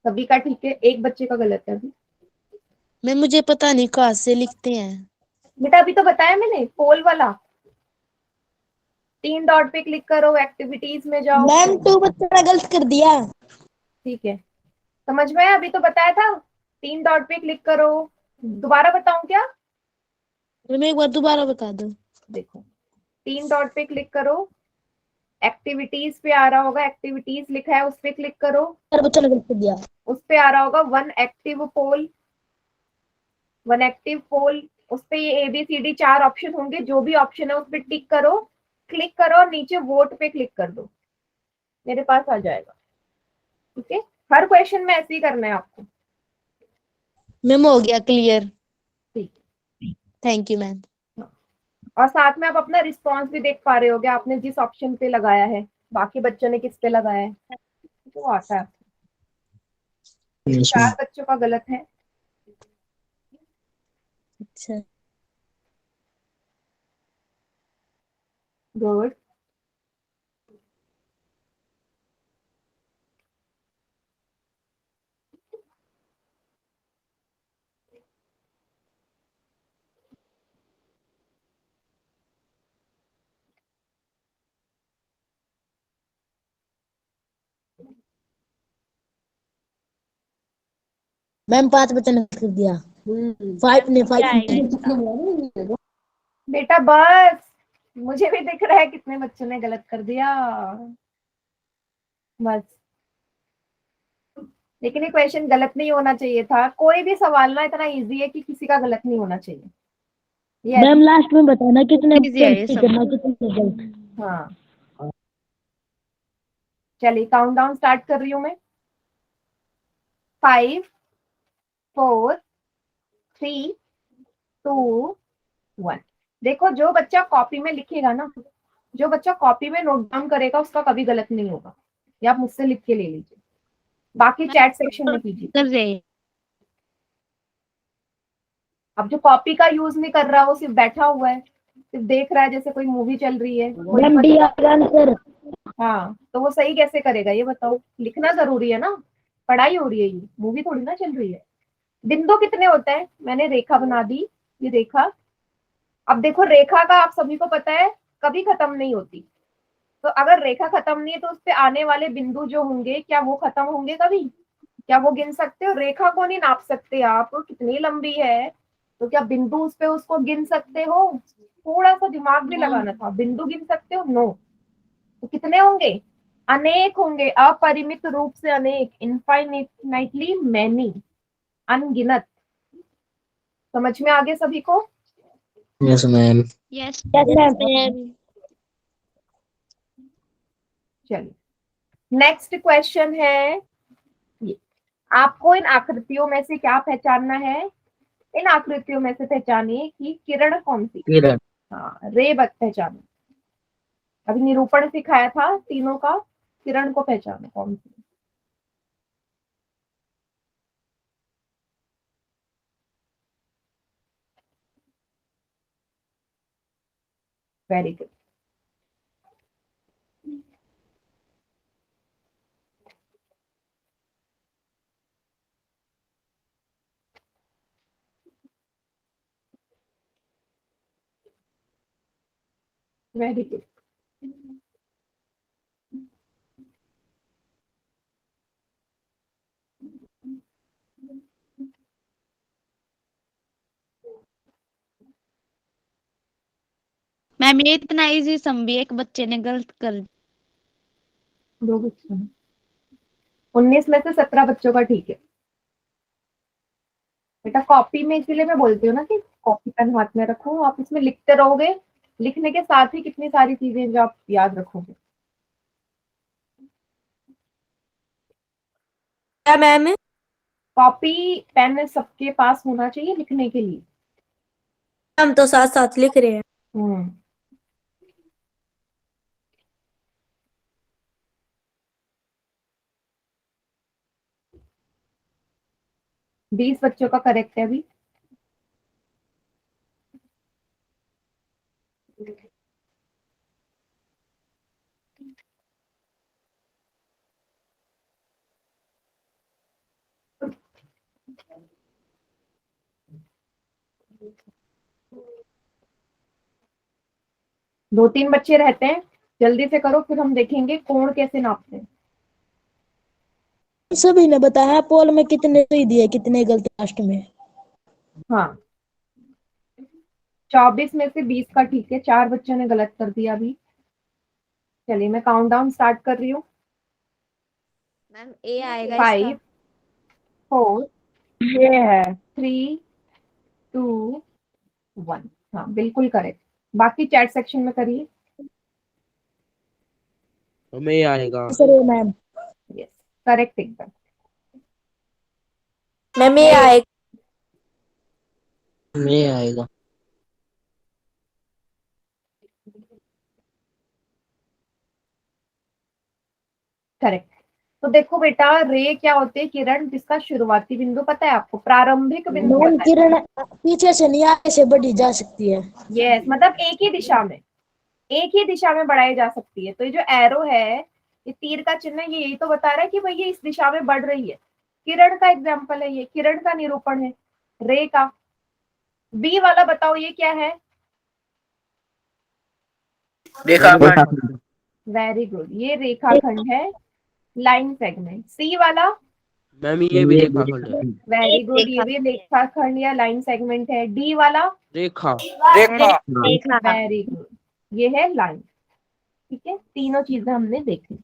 सभी का ठीक है, एक बच्चे का गलत है अभी। मैम मुझे पता नहीं कहाँ से लिखते हैं। बेटा अभी तो बताया मैंने, पोल वाला 3 डॉट पे क्लिक करो, एक्टिविटीज में जाओ। मैम 2 बच्चे ने गलत कर दिया। ठीक है, समझ में आया, अभी तो बताया था 3 डॉट पे क्लिक करो। दोबारा बताऊं क्या? मैम एक बार दोबारा बता दो। देखो 3 डॉट पे क्लिक करो, एक्टिविटीज पे आ रहा होगा, एक्टिविटीज लिखा है उस पे क्लिक करो, 4 बच्चों ने गलत कर दिया। उस पे आ रहा होगा वन एक्टिव पोल, वन एक्टिव पोल, उस पे ये ABCD 4 ऑप्शन होंगे, जो भी ऑप्शन है उस पे टिक करो, क्लिक करो और नीचे वोट पे क्लिक कर दो, मेरे पास आ जाएगा। ठीक है, हर क्वेश्चन में ऐसे ही करना है आपको। मैम हो गया क्लियर। ठीक थैंक यू मैम। है, और साथ में आप अपना रिस्पॉन्स भी देख पा रहे होगे, आपने जिस ऑप्शन पे लगाया है, बाकी बच्चों ने किस पे लगाया है, तो वो आता है। Yes 4 ma'am. बच्चों का गलत है। अच्छा गुड। मैम 5 बच्चों ने गलत कर दिया। 5 ने 5 क्या आएगा ने। इसका? बेटा बस, मुझे भी दिख रहा है कितने बच्चों ने गलत कर दिया, बस। लेकिन ये क्वेश्चन गलत नहीं होना चाहिए था, कोई भी सवाल ना इतना इजी है कि किसी का गलत नहीं होना चाहिए, ये मैम लास्ट में बताना कितने इजी है ये गलती सब। करना कितने गलत। हाँ चलिए काउंट डाउन स्टार्ट कर रही हूँ मैं। 5 4 3 2 1। देखो जो बच्चा कॉपी में लिखेगा ना, जो बच्चा कॉपी में नोट डाउन करेगा उसका कभी गलत नहीं होगा, ये आप मुझसे लिख के ले लीजिए, बाकी चैट सेक्शन में कीजिए। कर रहे अब जो कॉपी का यूज नहीं कर रहा, वो सिर्फ बैठा हुआ है, सिर्फ देख रहा है जैसे कोई मूवी चल रही है, वही मैम डी बच्चा। आंसर। हाँ तो वो सही कैसे करेगा ये बताओ, लिखना जरूरी है ना, पढ़ाई हो रही है, ये मूवी थोड़ी ना चल रही है। बिंदु कितने होते हैं, मैंने रेखा बना दी, ये रेखा। अब देखो रेखा का आप सभी को पता है कभी खत्म नहीं होती, तो अगर रेखा खत्म नहीं है तो उस पे आने वाले बिंदु जो होंगे, क्या वो खत्म होंगे कभी? क्या वो गिन सकते हो? रेखा को नहीं नाप सकते आप, कितनी लंबी है, तो क्या बिंदु उस पे उसको गिन सकते हो? थोड़ा सा दिमाग भी लगाना था, बिंदु गिन सकते हो? नो। तो कितने होंगे? अनेक होंगे, अपरिमित रूप से अनेक, इनफाइनाइटली मैनी, अनगिनत। समझ में आगे सभी को? Yes ma'am. Yes yes ma'am. चलिए नेक्स्ट क्वेश्चन है ये, आपको इन आकृतियों में से क्या पहचानना है? इन आकृतियों में से पहचानिए कि किरण कौन सी। किरण। हाँ रे बत पहचानो, अभी निरूपण सिखाया था तीनों का, किरण को पहचानो कौन सी। Very good. Very good. Ma'am ये इतना इजी सम भी एक बच्चे ने गलत कर दो बच्चे हैं। 19 में से 17 बच्चों का ठीक है बेटा। कॉपी में इसलिए मैं बोलती हूँ ना कि कॉपी पेन हाथ में रखो, आप इसमें लिखते रहोगे, लिखने के साथ ही कितनी सारी चीजें जो आप याद रखोगे। क्या मैम? कॉपी पेन सबके पास होना चाहिए लिखने के लिए। हम तो साथ साथ लिख रहे हैं। हम्म। बीस बच्चों का करेक्ट है अभी। दो तीन बच्चे रहते हैं, जल्दी से करो, फिर हम देखेंगे कोण कैसे नापते हैं। सभी ने बताया पोल में कितने सही दिए कितने गलत लास्ट में। हाँ, 24 में से 20 का ठीक है, 4 बच्चों ने गलत कर दिया अभी। चलिए मैं काउंटडाउन स्टार्ट कर रही हूँ। मैम ए आएगा 5 4 ये है 3 2 1। हाँ बिल्कुल करेक्ट। बाकी चैट सेक्शन में करिए। हमें आएगा। Sir ma'am. यस करेक्ट एकदम। मैम ये आए। हमें आएगा। करेक्ट। तो देखो बेटा, रे क्या होते हैं? किरण जिसका शुरुआती बिंदु पता है आपको, प्रारंभिक बिंदु मैम पता है। किरण पीछे से नहीं आगे से बढ़ी जा सकती है। यस मतलब एक ही दिशा में, एक ही दिशा में बढ़ाई जा सकती है। तो ये जो एरो है, ये तीर का चिन्ह है, ये यही तो बता रहा है कि भाई ये इस दिशा में बढ़ रही है। किरण का एग्जाम्पल है, ये किरण का निरूपण है। रे का बी वाला बताओ ये क्या है? रेखाखंड। वेरी गुड, ये रेखाखंड है, लाइन सेगमेंट। सी वाला मैम ये भी रेखाखंड है। वेरी गुड, ये भी रेखाखंड या लाइन सेगमेंट है। डी वाला रेखा। वेरी गुड, ये है लाइन। ठीक है, तीनों चीजें हमने देखी।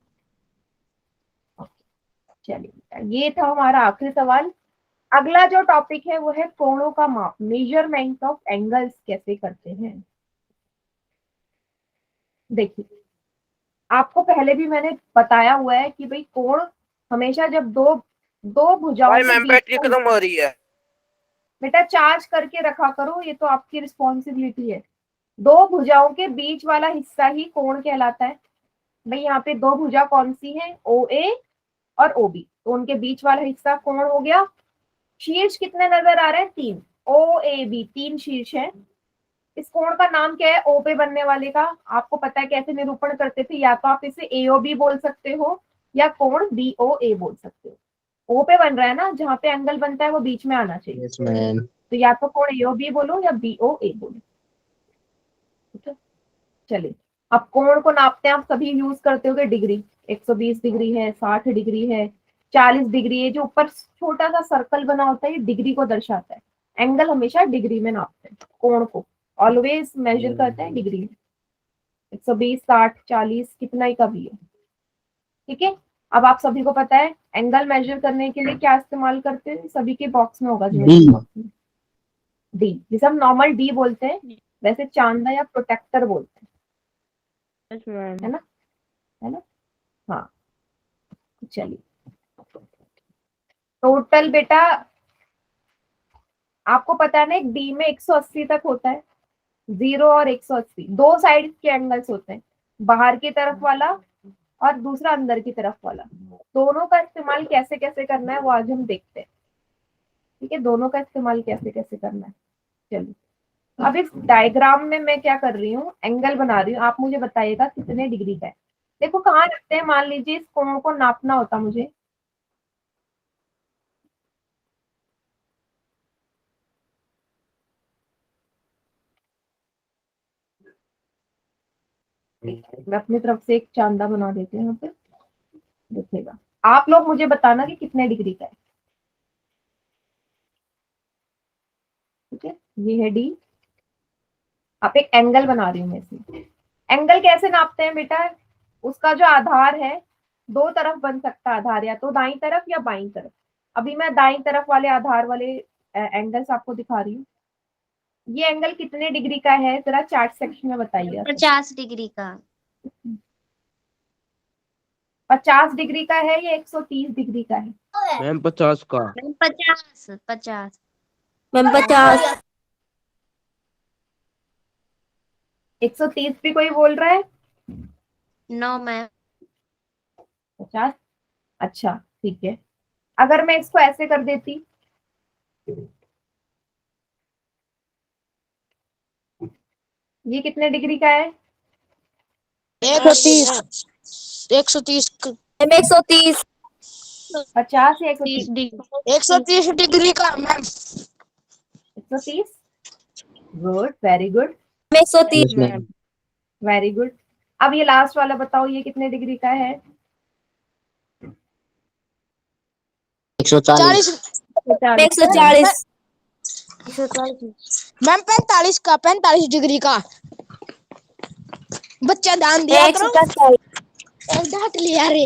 चलिए ये था हमारा आखिरी सवाल। अगला जो टॉपिक है वो है कोणों का माप, मेजरमेंट ऑफ एंगल्स कैसे करते हैं। देखिए आपको पहले भी मैंने बताया हुआ है कि भाई कोण हमेशा जब दो दो भुजाओं के बीच में, खत्म हो रही है। बेटा चार्ज करके रखा करो, ये तो आपकी रिस्पॉन्सिबिलिटी है। दो भुजाओं के बीच वाला हिस्सा ही कोण कहलाता है। भाई यहाँ पे दो भुजा कौन सी है? ओ ए और ओ बी, तो उनके बीच वाला हिस्सा कोण हो गया। शीर्ष कितने नजर आ रहे हैं? 3। ओ ए बी 3 शीर्ष है। इस कोण का नाम क्या है? ओ पे बनने वाले का आपको पता है कैसे निरूपण करते थे? या तो आप इसे एओ बी बोल सकते हो या कोण बी ओ ए बोल सकते हो। ओ पे बन रहा है ना, जहाँ पे एंगल बनता है वो बीच में आना चाहिए। Yes ma'am. तो या तो कोण एओ बी बोलो या बी ओ ए बोलो। ठीक है, चलिए अब कोण को नापते हैं। आप सभी यूज करते हो डिग्री, 120 डिग्री है, 60 डिग्री है, 40 डिग्री है। जो ऊपर छोटा सा सर्कल बना होता है ये डिग्री को दर्शाता है। एंगल हमेशा डिग्री में नापते हैं, कोण को ऑलवेज मेजर करते हैं डिग्री में। 120 60 40 कितना ही का भी है। ठीक है, अब आप सभी को पता है एंगल मेजर करने के लिए क्या इस्तेमाल करते हैं? सभी के बॉक्स में होगा ज्योमेट्री बॉक्स में, डी, जिसे हम नॉर्मल डी बोलते हैं, वैसे चांदा या प्रोटेक्टर बोलते हैं, है ना? है ना? हाँ चलिए, टोटल बेटा आपको पता है ना, एक डी में 180 तक होता है। 0 और 180 दो साइड के एंगल्स होते हैं, बाहर की तरफ वाला और दूसरा अंदर की तरफ वाला। दोनों का इस्तेमाल कैसे कैसे करना है वो आज हम देखते हैं। ठीक है, दोनों का इस्तेमाल कैसे कैसे करना है। चलिए अब इस डायग्राम में मैं क्या कर रही हूँ, एंगल बना रही हूँ। आप मुझे बताइएगा कितने डिग्री का है। देखो कहाँ रखते हैं, मान लीजिए इस कोण को नापना होता मुझे। मैं अपनी तरफ से एक चांदा बना देती हूँ यहाँ पे, देखिएगा। आप लोग मुझे बताना कि कितने डिग्री का है। ठीक है, ये है डी। आप एक एंगल बना रही हूँ मैं इसमें। एंगल कैसे नापते हैं बेटा? उसका जो आधार है दो तरफ बन सकता है आधार, या तो दाईं तरफ या बाईं तरफ। अभी मैं दाईं तरफ वाले आधार वाले एंगल्स आपको दिखा रही हूँ। ये एंगल कितने डिग्री का है जरा चार्ट सेक्शन में बताइए। 50 डिग्री का। 50 डिग्री का है या 130 डिग्री का है? मैम 50 का। मैम 50 50। मैम 50। 130 भी कोई बोल रहा है? No ma'am. 50। अच्छा ठीक है, अगर मैं इसको ऐसे कर देती, ये कितने डिग्री का है? 130। 130। मैम 130। 50 या 30 130? डिग्री। 130 डिग्री का ma'am. 130। Good, very good, 130। Ma'am very good. अब ये लास्ट वाला बताओ, ये कितने डिग्री का है? 140। 140। मैम 45 का, 45 डिग्री का। बच्चा ध्यान दिया करो। 140। डांट लिया रे।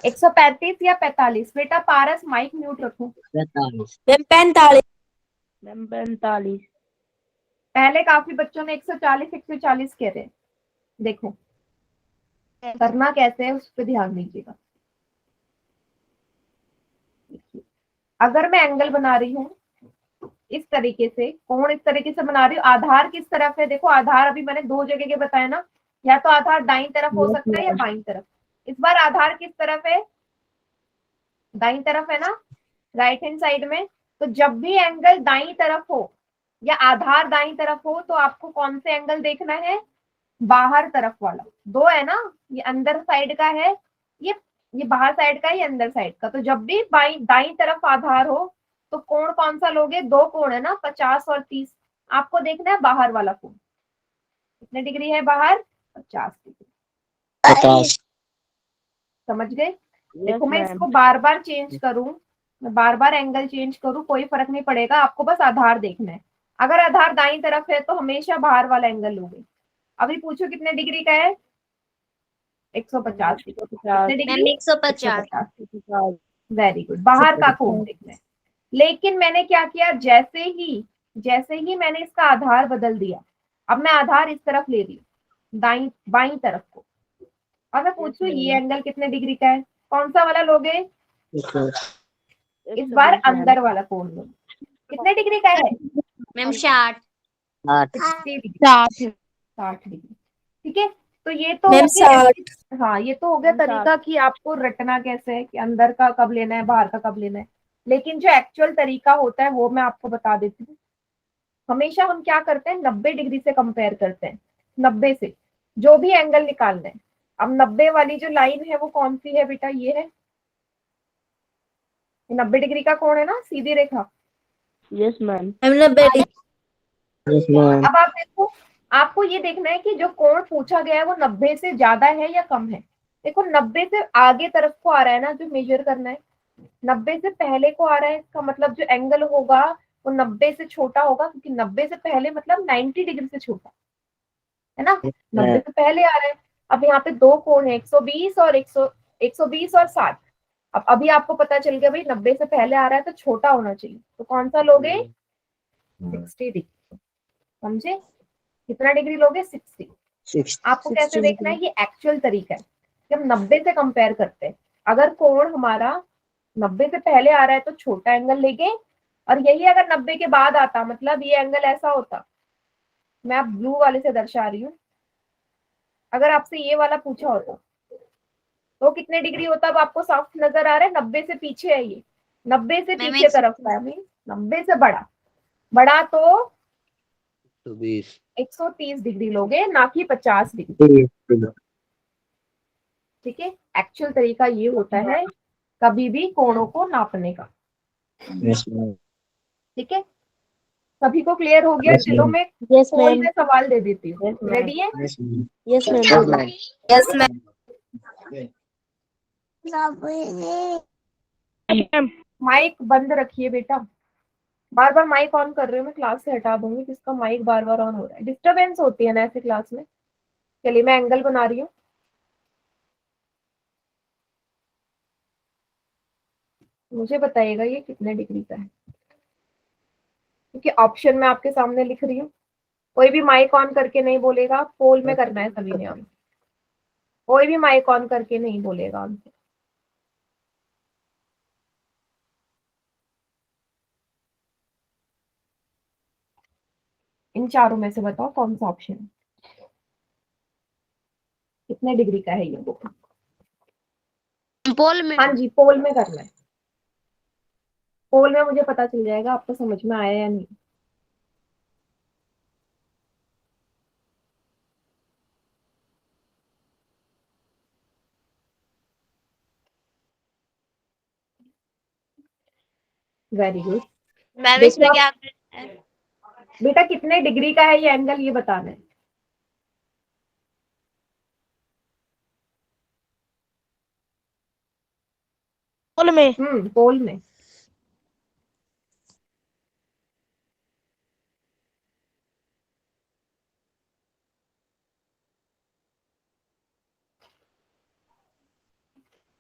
135 या 45? बेटा पारस माइक म्यूट रखो। 45। मैम 45। मैम 45। पहले काफी बच्चों ने 140 140 कह रहे हैं। देखो करना कैसे है उस पर ध्यान दीजिएगा। अगर मैं एंगल बना रही हूँ इस तरीके से, कोण इस तरीके से बना रही हूँ, आधार किस तरफ है? देखो आधार अभी मैंने दो जगह के बताया ना, या तो आधार दाईं तरफ हो सकता है या बाईं तरफ। इस बार आधार किस तरफ है? दाईं तरफ है ना, राइट हैंड साइड में। तो जब भी एंगल दाईं तरफ हो या आधार दाईं तरफ हो तो आपको कौन से एंगल देखना है? बाहर तरफ वाला। दो है ना, ये अंदर साइड का है, ये बाहर साइड का, ये अंदर साइड का। तो जब भी दाईं तरफ आधार हो तो कोण कौन सा लोगे? दो कोण है ना, 50 और 30। आपको देखना है बाहर वाला कोण कितने डिग्री है बाहर? 50 डिग्री। 50। समझ गए? देखो मैं इसको बार बार चेंज करूं, मैं बार बार एंगल चेंज करूं, कोई फर्क नहीं पड़ेगा, आपको बस आधार देखना है। अगर आधार दाईं तरफ है तो हमेशा बाहर वाला एंगल लोगे। अभी पूछो कितने डिग्री का है? 150 डिग्री। कितने मैम डिग्री? 150। वेरी गुड, बाहर का कोण देखना है। लेकिन मैंने क्या किया, जैसे ही मैंने इसका आधार बदल दिया, अब मैं आधार इस तरफ ले रही हूँ, दाईं बाईं तरफ को। और मैं पूछूं ये एंगल कितने डिग्री का है, कौन सा वाला लोगे? इस बार अंदर वाला कोण लोगे। कितने डिग्री का है? मैम 60। 60 डिग्री। 60 डिग्री। ठीक है, तो ये तो मैम हो गया। 60। हाँ ये तो हो गया तरीका कि आपको रटना कैसे है, कि अंदर का कब लेना है बाहर का कब लेना है। लेकिन जो एक्चुअल तरीका होता है वो मैं आपको बता देती हूँ। हमेशा हम क्या करते हैं, 90 डिग्री से कंपेयर करते हैं। 90 से जो भी एंगल निकालना है। अब 90 वाली जो लाइन है वो कौन सी है बेटा? ये है, 90 डिग्री का कोण है ना, सीधी रेखा। Yes ma'am. Ma'am 90 degree. अब आप देखो, आपको ये देखना है कि जो कोण पूछा गया है वो 90 से ज्यादा है या कम है। देखो 90 से आगे तरफ को आ रहा है ना, जो मेजर करना है 90 से पहले को आ रहा है, इसका मतलब जो एंगल होगा वो 90 से छोटा होगा, क्योंकि 90 से पहले मतलब 90 डिग्री से छोटा है ना। 90 से पहले आ रहा है। अब यहाँ पे दो कोण है, 120 और 120 और 60। अब अभी आपको पता चल गया भाई 90 से पहले आ रहा है तो छोटा होना चाहिए, तो कौन सा लोगे? 60 डिग्री। समझे? कितना डिग्री लोगे? 60। आपको कैसे देखना है? ये एक्चुअल तरीका है कि हम 90 से कंपेयर करते हैं। अगर कोण हमारा 90 से पहले आ रहा है तो छोटा एंगल लेंगे, और यही अगर 90 के बाद आता, मतलब ये एंगल ऐसा होता, मैं आप ब्लू वाले से दर्शा रही हूँ। अगर आपसे ये वाला पूछा होता तो कितने डिग्री होता? अब आपको साफ नजर आ रहा है 90 से पीछे है, ये 90 से मैम पीछे तरफ का है, 90 से बड़ा बड़ा तो 120। 130 डिग्री लोगे, ना कि 50 डिग्री। ठीक है, एक्चुअल तरीका ये होता है कभी भी कोणों को नापने का। ठीक है, सभी को क्लियर हो गया? चलो मैं यस पोल मैम। में सवाल दे देती हूँ। रेडी है? Yes ma'am. Yes ma'am. Mic बंद रखिए बेटा, बार बार माइक ऑन कर रहे हो, मैं क्लास से हटा दूंगी जिसका माइक बार बार ऑन हो रहा है, डिस्टरबेंस होती है ना ऐसे क्लास में। चलिए मैं एंगल बना रही हूँ। मुझे बताइएगा ये कितने डिग्री का है, क्योंकि ऑप्शन मैं आपके सामने लिख रही हूँ। कोई भी माइक ऑन करके नहीं बोलेगा, पोल में करना है सभी ने। हम कोई भी माइक ऑन करके नहीं बोलेगा। इन चारों में से बताओ कौन सा ऑप्शन है, कितने डिग्री का है ये? पोल में। हाँ जी, पोल में करना है। पोल में मुझे पता चल जाएगा आपको समझ में आया या नहीं। Very good. मैम देखो इसमें आप क्या है? बेटा कितने डिग्री का है ये एंगल, ये बताना है। पोल में। पोल में।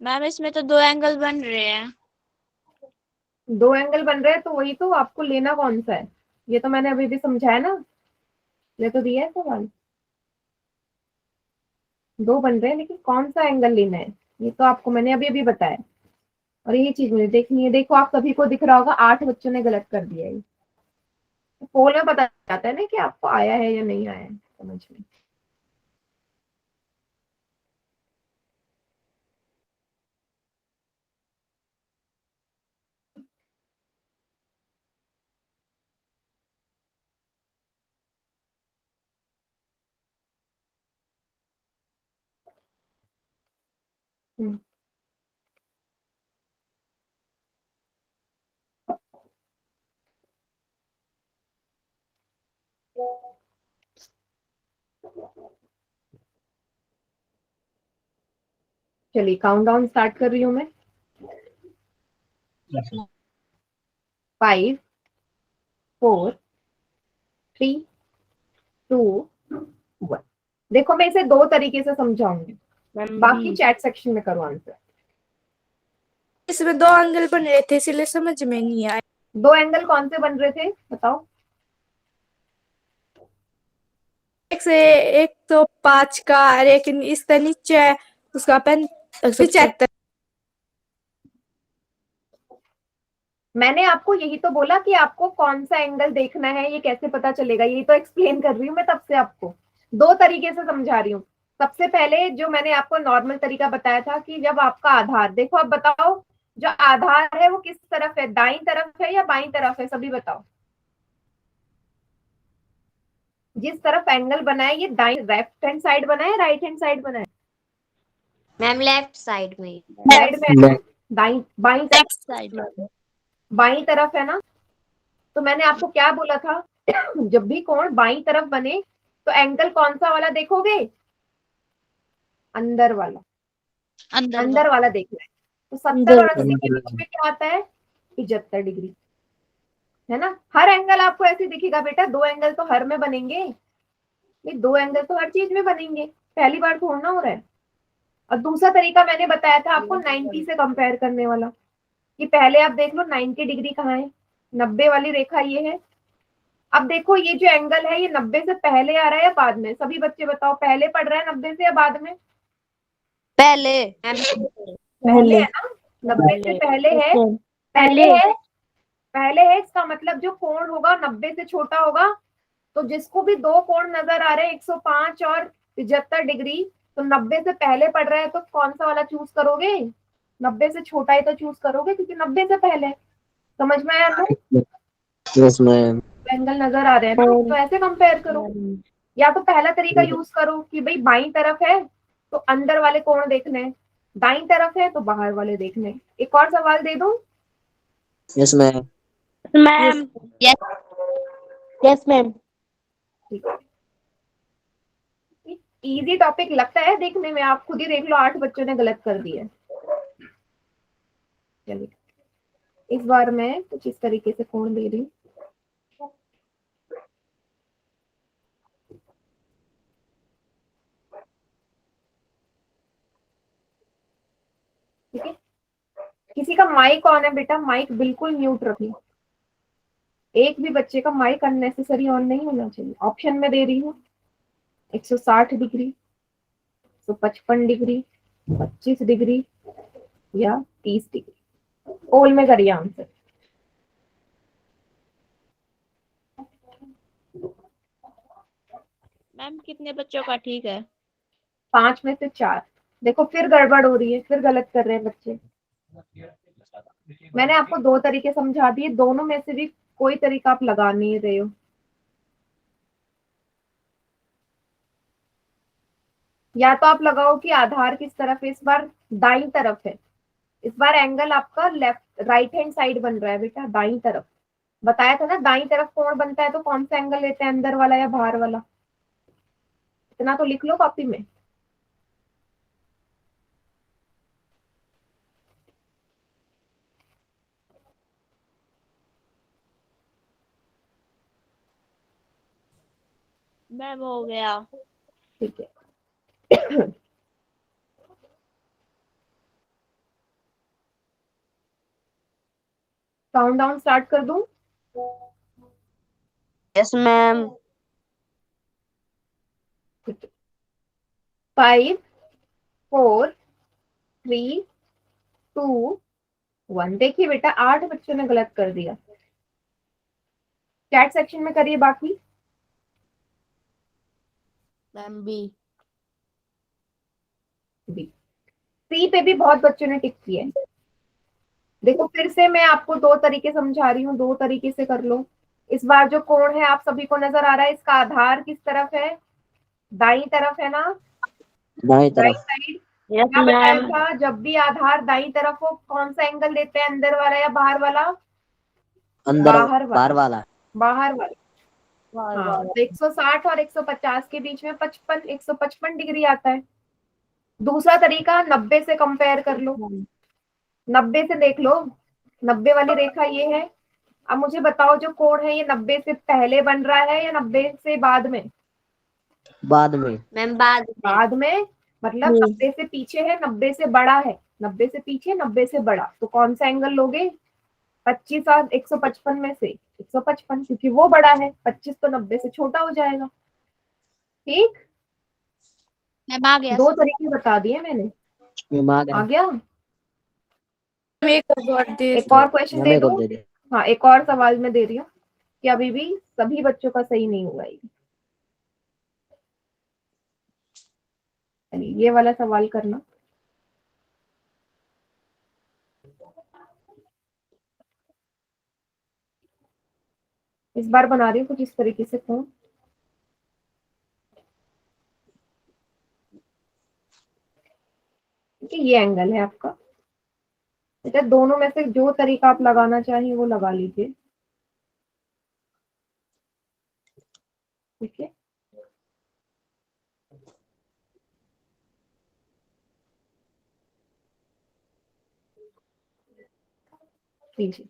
मैम इसमें तो 2 एंगल बन रहे हैं। 2 एंगल बन रहे हैं, तो वही तो आपको लेना कौन सा है? ये तो मैंने अभी भी समझाया ना, ये तो दिया है सवाल। 2 बन रहे हैं, लेकिन कौन सा एंगल लेना है ये तो आपको मैंने अभी अभी बताया। और यही चीज मुझे देखनी है। देखो आप सभी को दिख रहा होगा 8 बच्चों ने गलत कर दिया है। पोल में पता जाता है ना कि आपको आया है या नहीं आया है समझ में। हम्म, चलिए काउंट डाउन स्टार्ट कर रही हूँ मैं। 5 4 3 2 1। देखो मैं इसे 2 तरीके से समझाऊंगी, बाकी चैट सेक्शन में करो आंसर। इसमें 2 एंगल बन रहे थे इसलिए समझ में नहीं आया। 2 एंगल कौन से बन रहे थे बताओ? एक से एक तो 5 का और एक इसका नीचे है उसका 75। मैंने आपको यही तो बोला कि आपको कौन सा एंगल देखना है, ये कैसे पता चलेगा, यही तो एक्सप्लेन कर रही हूँ मैं तब से आपको। 2 तरीके से समझा रही हूँ। सबसे पहले जो मैंने आपको नॉर्मल तरीका बताया था कि जब आपका आधार, देखो अब बताओ जो आधार है वो किस तरफ है, दाईं तरफ है या बाईं तरफ है, सभी बताओ। जिस तरफ एंगल बना है ये दाईं लेफ्ट हैंड साइड बना है, राइट हैंड साइड बना है? मैम लेफ्ट साइड में। साइड में है ना? दाईं बाईं तरफ, लेफ्ट साइड। बाईं तरफ है ना? तो मैंने आपको क्या बोला था जब भी कोण बाईं तरफ बने तो एंगल कौन सा वाला देखोगे? अंदर वाला। अंदर वाला देखना है। तो 70 और 80 के बीच में क्या आता है? 75 डिग्री, है ना? हर एंगल आपको ऐसे दिखेगा बेटा, 2 एंगल तो हर में बनेंगे। ये 2 एंगल तो हर चीज में बनेंगे, पहली बार थोड़ा ना हो रहा है। और दूसरा तरीका मैंने बताया था आपको 90 से कंपेयर करने वाला, कि पहले आप देख लो 90 डिग्री कहाँ है, 90 वाली रेखा ये है। अब देखो ये जो एंगल है ये 90 से पहले आ रहा है या बाद में? सभी बच्चे बताओ, पहले पड़ रहा है 90 से या बाद में? पहले। पहले है ना? 90 से पहले है। पहले है, पहले है। इसका मतलब जो कोण होगा 90 से छोटा होगा। तो जिसको भी 2 कोण नजर आ रहे हैं 105 और 75 डिग्री, तो 90 से पहले पड़ रहा है तो कौन सा वाला चूज करोगे? 90 से छोटा ही तो चूज करोगे, क्योंकि 90 से पहले। समझ में आया ना? Yes ma'am. एंगल नजर आ रहे हैं ना, तो ऐसे कंपेयर करो। या तो पहला तरीका यूज करो कि भाई बाईं तरफ है तो अंदर वाले कोण देखने हैं, दाईं तरफ है तो बाहर वाले देखने हैं। एक और सवाल दे दूं? Yes ma'am. Ma'am. Yes ma'am. ठीक है। इजी टॉपिक लगता है देखने में, आप खुद ही देख लो 8 बच्चों ने गलत कर दिया। चलिए इस बार मैं कुछ इस तरीके से कोण दे रही हूँ। ठीक है, किसी किसी का माइक ऑन है बेटा, माइक बिल्कुल म्यूट रखिए। एक भी बच्चे का माइक अननेसेसरी ऑन नहीं होना चाहिए। ऑप्शन में दे रही हूँ 160 डिग्री, 155 डिग्री, 25 डिग्री या 30 डिग्री। पोल में करिए आंसर। मैम कितने बच्चों का ठीक है? 5 में से 4। देखो फिर गड़बड़ हो रही है, फिर गलत कर रहे हैं बच्चे। मैंने आपको 2 तरीके समझा दिए, दोनों में से भी कोई तरीका आप लगा नहीं रहे हो। या तो आप लगाओ कि आधार किस तरफ है, इस बार दाईं तरफ है। इस बार एंगल आपका लेफ्ट राइट हैंड साइड बन रहा है बेटा, दाईं तरफ। बताया था ना दाईं तरफ कोण बनता है तो कौन सा एंगल लेते हैं, अंदर वाला या बाहर वाला। इतना तो लिख लो कॉपी में। मैम हो गया। ठीक है। काउंट डाउन स्टार्ट कर दूं? Yes ma'am. 5 4 3 2 1। देखिए बेटा 8 बच्चों ने गलत कर दिया। चैट सेक्शन में करिए बाकी। Ma'am B. सी पे भी बहुत बच्चों ने टिक किया है। देखो फिर से मैं आपको 2 तरीके समझा रही हूँ, 2 तरीके से कर लो। इस बार जो कोण है आप सभी को नजर आ रहा है, इसका आधार किस तरफ है? दाईं तरफ है ना, दाएं राइट तरफ। साइड। यस क्या बताया मैम। था, जब भी आधार दाईं तरफ हो कौन सा एंगल लेते हैं, अंदर वाला या बाहर वाला? अंदर बाहर बाहर वाला। वाला। बाहर वाला। हाँ तो 160 और 150 के बीच में 155 डिग्री आता है। दूसरा तरीका 90 से कंपेयर कर लो, 90 से देख लो, 90 वाली रेखा ये है। अब मुझे बताओ जो कोण है ये 90 से पहले बन रहा है या 90 से बाद में? बाद में। मैम बाद में। बाद में। मतलब 90 से पीछे है, 90 से बड़ा है। 90 से पीछे, 90 से बड़ा, तो कौन सा एंगल लोगे? 25 और 155 में से 155, क्योंकि वो बड़ा है। 25 तो 90 से छोटा हो जाएगा। ठीक। मैम आ गया। 2 तरीके बता दिए मैंने। मैम आ आ गया। गया? एक और दे एक दो। और क्वेश्चन मैम दे एक और दूं? दे दे। हाँ एक और सवाल मैं दे रही हूँ कि अभी भी सभी बच्चों का सही नहीं हुआ ये। चलिए ये वाला सवाल करना। इस बार बना रही हूँ कुछ इस तरीके से फोन। ठीक है, ये एंगल है आपका। बेटा दोनों में से जो तरीका आप लगाना चाहिए वो लगा लीजिए। ठीक है। लीजिए।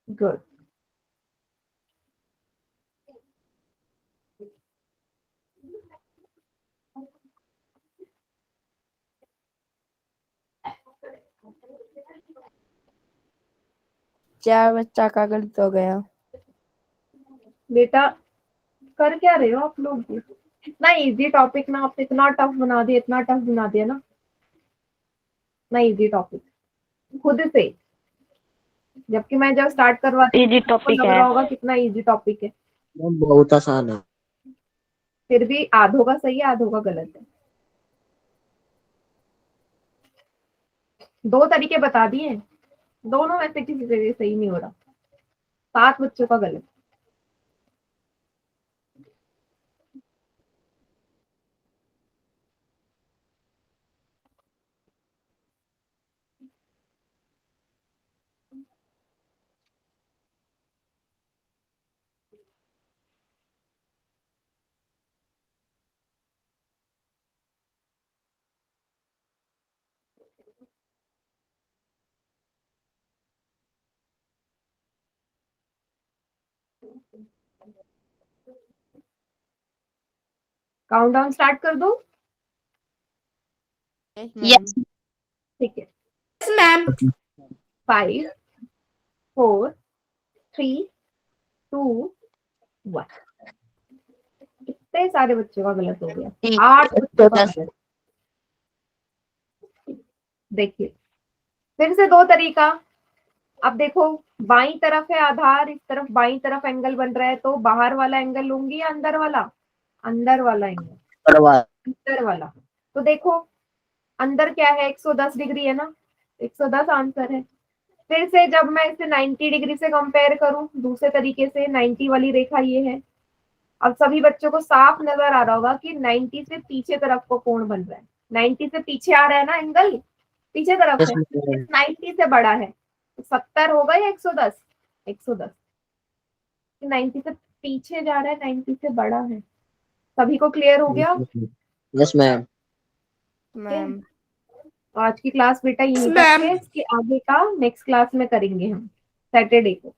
गुड। चार बच्चा का गलत हो गया। बेटा कर क्या रहे हो आप लोग? इतना इजी टॉपिक ना आपने इतना टफ बना दिया, इतना टफ बना दिया ना। इतना इजी टॉपिक खुद से, जबकि मैं जब स्टार्ट करवाती इजी हूँ आपको टॉपिक लग है। रहा होगा कितना इजी टॉपिक है। मैम बहुत आसान है। फिर भी आधों का सही है, आधों का गलत है। 2 तरीके बता दिए, दोनों में से किसी से सही नहीं हो रहा। 7 बच्चों का गलत। काउंटडाउन स्टार्ट कर दो। Yes. ठीक है, Yes, ma'am. 5 4 3 2 1। कितने सारे बच्चों का गलत हो गया, 8 बच्चों का गलत। देखिए फिर से दो तरीका। अब देखो बाई तरफ है आधार, इस तरफ बाई तरफ एंगल बन रहा है, तो बाहर वाला एंगल लूंगी या अंदर वाला? अंदर वाला एंगल, परवाह अंदर वाला। तो देखो अंदर क्या है, 110 डिग्री है ना, 110 आंसर है। फिर से जब मैं इसे 90 डिग्री से कंपेयर करूं दूसरे तरीके से, 90 वाली रेखा ये है। अब सभी बच्चों को साफ नजर आ रहा होगा कि 90 से पीछे तरफ को कोण बन रहा है। 90 से पीछे आ रहा है ना एंगल, पीछे तरफ है, 90 से बड़ा है। तो 70 होगा या 110? 110। 90 से पीछे जा रहा है, 90 से बड़ा है। सभी को क्लियर हो गया? Yes ma'am. मैम। आज की क्लास बेटा यहीं Yes, तक ma'am. है, इसके आगे का नेक्स्ट क्लास में करेंगे हम सैटरडे को।